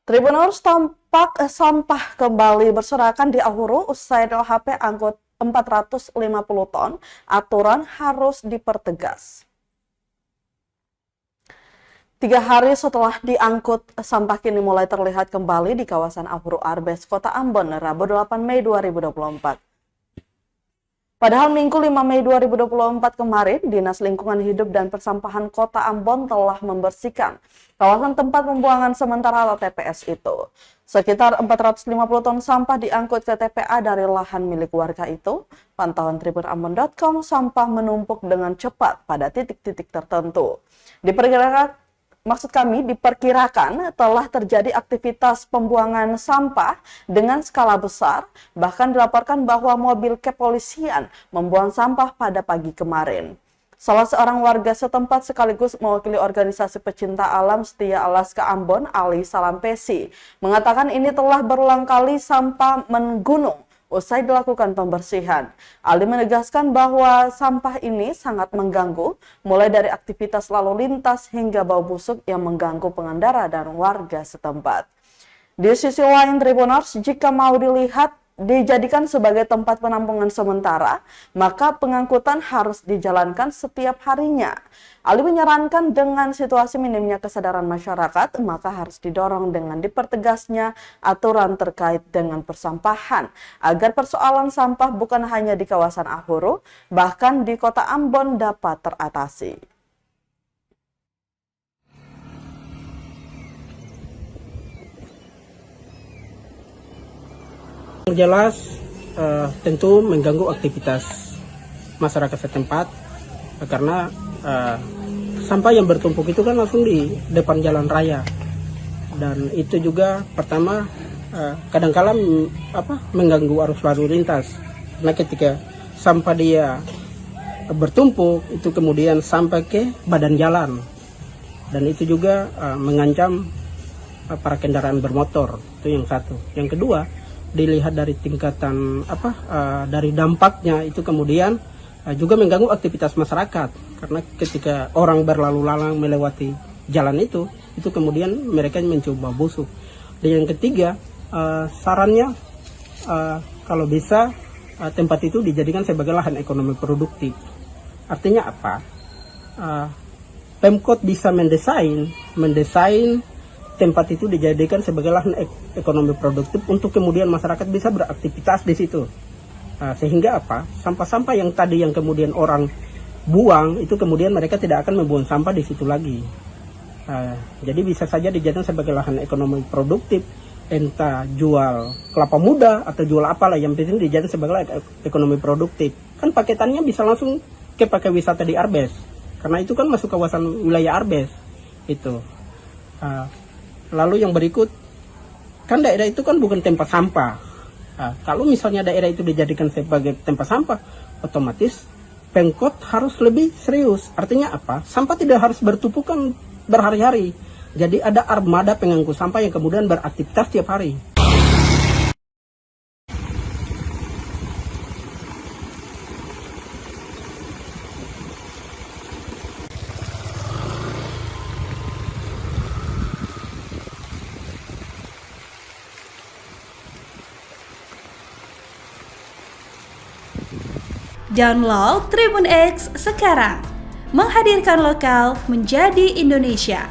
Tribuners tampak sampah kembali berserakan di Ahuru usai LHP angkut 450 ton. Aturan harus dipertegas. 3 hari setelah diangkut, sampah kini mulai terlihat kembali di kawasan Ahuru Arbes, Kota Ambon, Rabu 8 Mei 2024. Padahal Minggu 5 Mei 2024 kemarin, Dinas Lingkungan Hidup dan Persampahan Kota Ambon telah membersihkan kawasan tempat pembuangan sementara atau TPS itu. Sekitar 450 ton sampah diangkut ke TPA dari lahan milik warga itu. Pantauan tribunambon.com, sampah menumpuk dengan cepat pada titik-titik tertentu. Diperkirakan telah terjadi aktivitas pembuangan sampah dengan skala besar, bahkan dilaporkan bahwa mobil kepolisian membuang sampah pada pagi kemarin. Salah seorang warga setempat sekaligus mewakili organisasi pecinta alam Setia Alaska Ambon, Ali Salampesi, mengatakan ini telah berulang kali sampah menggunung usai dilakukan pembersihan. Ali menegaskan bahwa sampah ini sangat mengganggu, mulai dari aktivitas lalu lintas hingga bau busuk yang mengganggu pengendara dan warga setempat. Di sisi lain, Tribuners, jika mau dijadikan sebagai tempat penampungan sementara, maka pengangkutan harus dijalankan setiap harinya. Ali menyarankan dengan situasi minimnya kesadaran masyarakat, maka harus didorong dengan dipertegasnya aturan terkait dengan persampahan, agar persoalan sampah bukan hanya di kawasan Ahuru, bahkan di Kota Ambon dapat teratasi. Yang jelas tentu mengganggu aktivitas masyarakat setempat karena sampah yang bertumpuk itu kan langsung di depan jalan raya, dan itu juga pertama kadang-kala mengganggu arus lalu lintas, karena ketika sampah dia bertumpuk itu kemudian sampai ke badan jalan, dan itu juga mengancam para kendaraan bermotor. Itu yang satu. Yang kedua, dilihat dari tingkatan dari dampaknya itu kemudian juga mengganggu aktivitas masyarakat, karena ketika orang berlalu lalang melewati jalan itu kemudian mereka mencoba busuk. Dan yang ketiga, sarannya kalau bisa tempat itu dijadikan sebagai lahan ekonomi produktif. Artinya apa? Pemkot bisa mendesain tempat itu dijadikan sebagai lahan ekonomi produktif untuk kemudian masyarakat bisa beraktivitas di situ. Sehingga sampah-sampah yang tadi yang kemudian orang buang itu kemudian mereka tidak akan membuang sampah di situ lagi. Jadi bisa saja dijadikan sebagai lahan ekonomi produktif, entah jual kelapa muda atau jual apalah, yang penting dijadikan sebagai lahan ekonomi produktif. Kan paketannya bisa langsung ke pakai wisata di Arbes, karena itu kan masuk kawasan wilayah Arbes itu. Lalu yang berikut, kan daerah itu kan bukan tempat sampah. Kalau misalnya daerah itu dijadikan sebagai tempat sampah, otomatis Pemkot harus lebih serius. Artinya apa? Sampah tidak harus bertumpukan berhari-hari. Jadi ada armada pengangkut sampah yang kemudian beraktivitas tiap hari. Download Tribun X sekarang, menghadirkan lokal menjadi Indonesia.